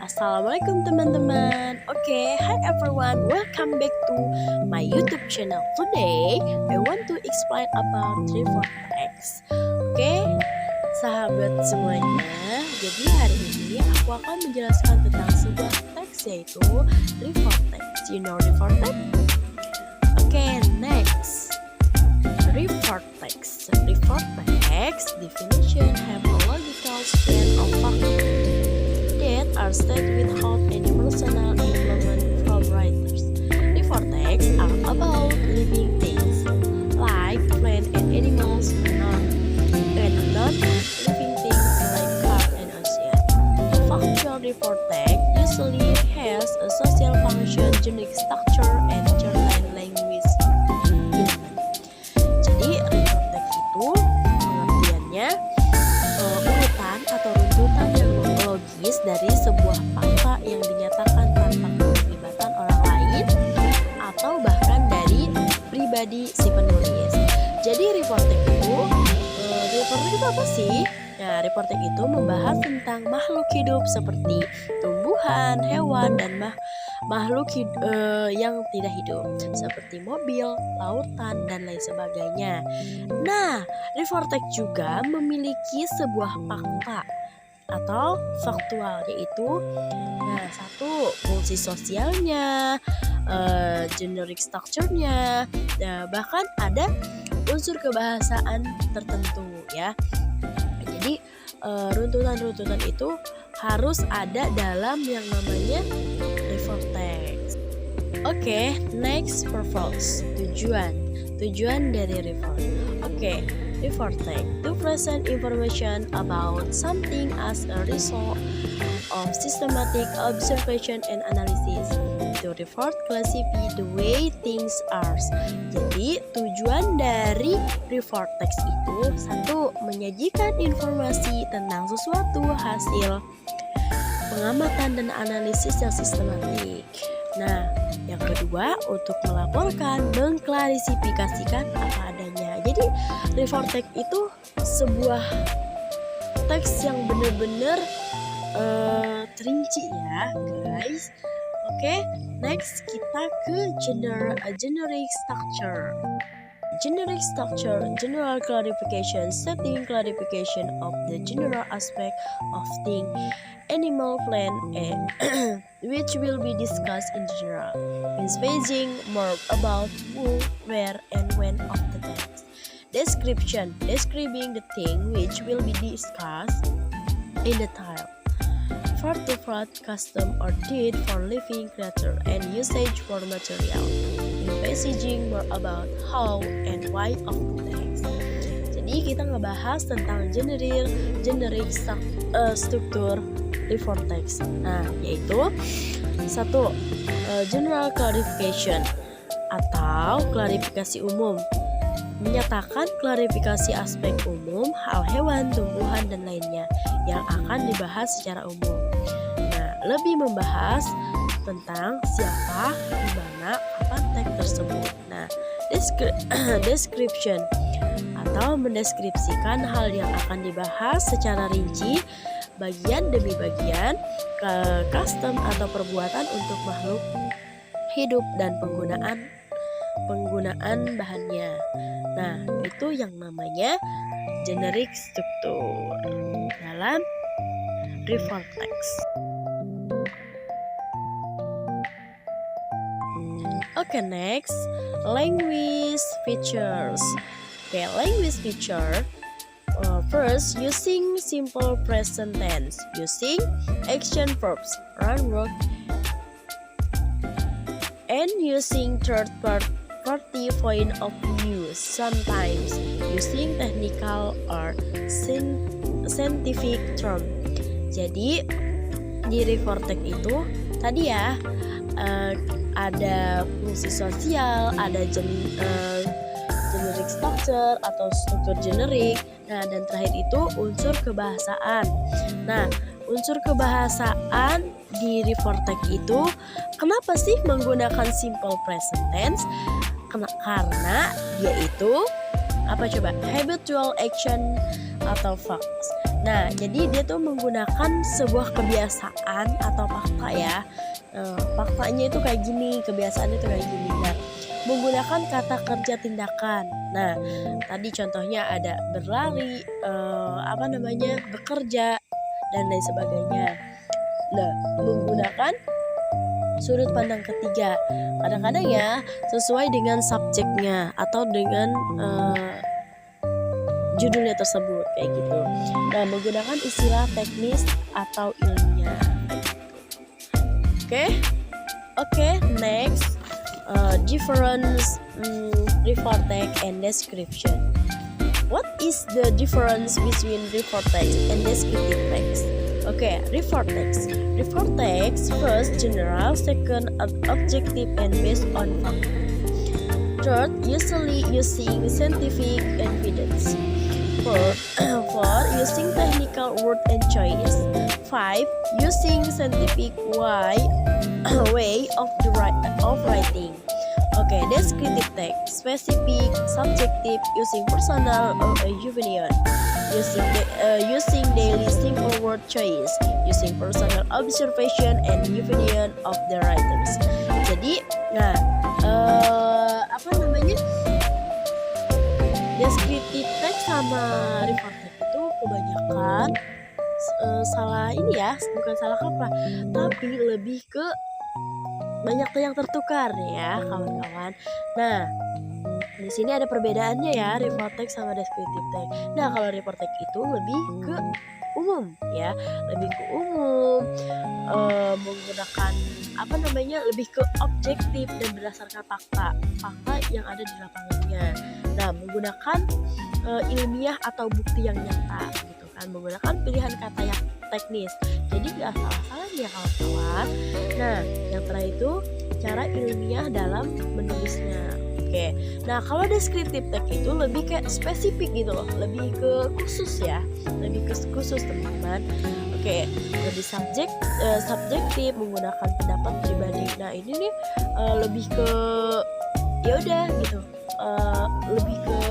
Assalamualaikum teman-teman. Hi everyone, welcome back to my YouTube channel. Today, I want to explain about Revortex. Sahabat semuanya. Jadi hari ini aku akan menjelaskan tentang sebuah teks yaitu Revortex. You know Revortex? Next. Revortex definition have a logical string of factors that are stated without any personal involvement from writers. Revortex are about living things like plants and animals and non-living things like cars and ocean. A factual revortex usually has a social function, generic structure, and certain language element. Jadi revortex itu pengertiannya urutan atau runtutan yang logis dari sebuah fakta yang dinyatakan tanpa keterlibatan orang lain atau bahkan dari pribadi si penulis. Jadi revortex itu apa sih? Nah, revortex itu membahas tentang makhluk hidup seperti tumbuhan, hewan, dan makhluk yang tidak hidup seperti mobil, lautan, dan lain sebagainya. Nah, revortex juga memiliki sebuah fakta atau faktual, yaitu satu, fungsi sosialnya, generic structure-nya, bahkan ada unsur kebahasaan tertentu ya. Jadi runtutan-runtutan itu harus ada dalam yang namanya revortex. Next, purpose, tujuan dari revortex. Revortex to present information about something as a result of systematic observation and analysis. To report classify the way things are. Jadi tujuan dari revortex itu satu, menyajikan informasi tentang sesuatu hasil pengamatan dan analisis yang sistematik. Nah, yang kedua untuk melaporkan, mengklarifikasikan apa adanya. Jadi revortex itu sebuah teks yang benar-benar terinci ya guys. Next kita ke generic structure. Generic structure, general clarification, setting clarification of the general aspect of thing, animal, plant, and which will be discussed in general. Emphasizing more about who, where, and when of the text. Description, describing the thing which will be discussed in detail. Fortified custom or deed for living creature and usage for material. Emphasizing more about how and why of the text. Jadi kita ngebahas tentang generic struktur revortex. Nah, yaitu satu, general clarification atau klarifikasi umum, menyatakan klarifikasi aspek umum hal hewan, tumbuhan, dan lainnya yang akan dibahas secara umum. Nah, lebih membahas tentang siapa, di mana, kapan teks tersebut. Nah, description atau mendeskripsikan hal yang akan dibahas secara rinci, bagian demi bagian, custom atau perbuatan untuk makhluk hidup dan penggunaan bahannya. Nah, itu yang namanya generic struktur dalam revortex. Next, language features. Language feature. First, using simple present tense, using action verbs, run, work, and using third party point of view, sometimes using technical or scientific term. Jadi di revortex itu tadi ya ada fungsi sosial, ada generic structure atau struktur generik. Nah, dan terakhir itu unsur kebahasaan. Nah, unsur kebahasaan di revortex itu kenapa sih menggunakan simple present tense? Karena dia itu apa coba? Habitual action atau facts. Nah, jadi dia tuh menggunakan sebuah kebiasaan atau fakta ya. Faktanya itu kayak gini, kebiasaannya itu kayak gini. Nah, menggunakan kata kerja tindakan. Nah, tadi contohnya ada berlari, bekerja dan lain sebagainya. Nah, menggunakan sudut pandang ketiga. Kadang-kadang ya sesuai dengan subjeknya atau dengan judulnya tersebut kayak gitu. Nah, menggunakan istilah teknis atau ilmiah. Oke, next difference refer text and description. What is the difference between refer text and descriptive text? Okay, refer text. Refer text first general, second objective and based on fact. Third, usually using scientific evidence. Four, using technical word and choice. 5, using scientific way of writing. Okay, descriptive text, specific, subjective, using personal opinion, using daily simple word choice, using personal observation and opinion of the writers. Jadi, descriptive text sama refer text itu kebanyakan bukan salah kaprah, tapi lebih ke banyak yang tertukar ya kawan-kawan. Nah, di sini ada perbedaannya ya, refer text sama descriptive text. Nah, kalau refer text itu lebih ke umum ya, menggunakan lebih ke objektif dan berdasarkan fakta yang ada di lapangannya. Nah, menggunakan ilmiah atau bukti yang nyata gitu kan, menggunakan pilihan kata yang teknis. Jadi gak salah-salah ya kawan-kawan. Nah, yang terakhir itu cara ilmiah dalam menulisnya. Oke. Nah, kalau descriptive text itu lebih kayak spesifik gitu loh, lebih ke khusus ya, teman-teman. Oke, lebih subjektif, menggunakan pendapat pribadi. Nah, ini nih lebih ke lebih ke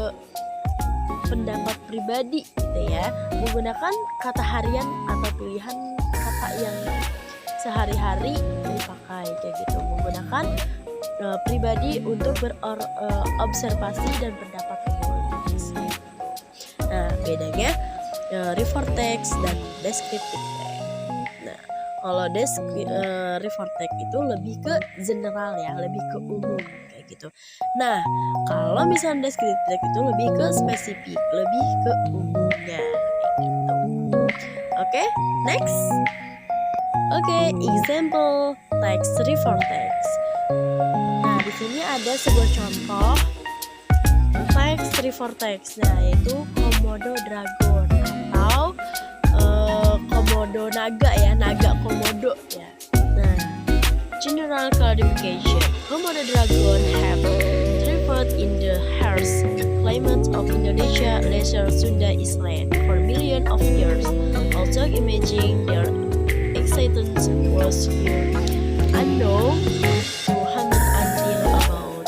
pendapat pribadi gitu ya, menggunakan kata harian atau pilihan kata yang sehari-hari dipakai kayak gitu, menggunakan pribadi untuk berobservasi dan pendapat menulis. Nah, bedanya refer text dan descriptive text. Nah, kalau refer text itu lebih ke general ya, lebih ke umum kayak gitu. Nah, kalau misalnya descriptive text itu lebih ke spesifik, lebih ke umumnya kayak gitu. Oke, next. Oke, example text refer text. Nah, di sini ada sebuah contoh text refer text, nah yaitu Komodo dragon atau Komodo naga ya, naga komodo ya. Nah, general classification: Komodo dragon have thrived in the harsh climate of Indonesia, Lesser Sunda Island for millions of years. Also, imagine their existence was unknown to hunt until about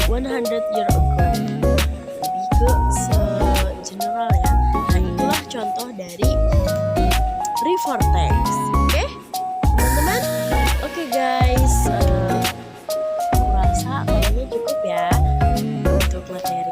100 years ago. Lebih ke general ya. Nah, itulah contoh dari refer text. Oke, teman-teman. Oke guys, aku rasa kayaknya cukup ya untuk materi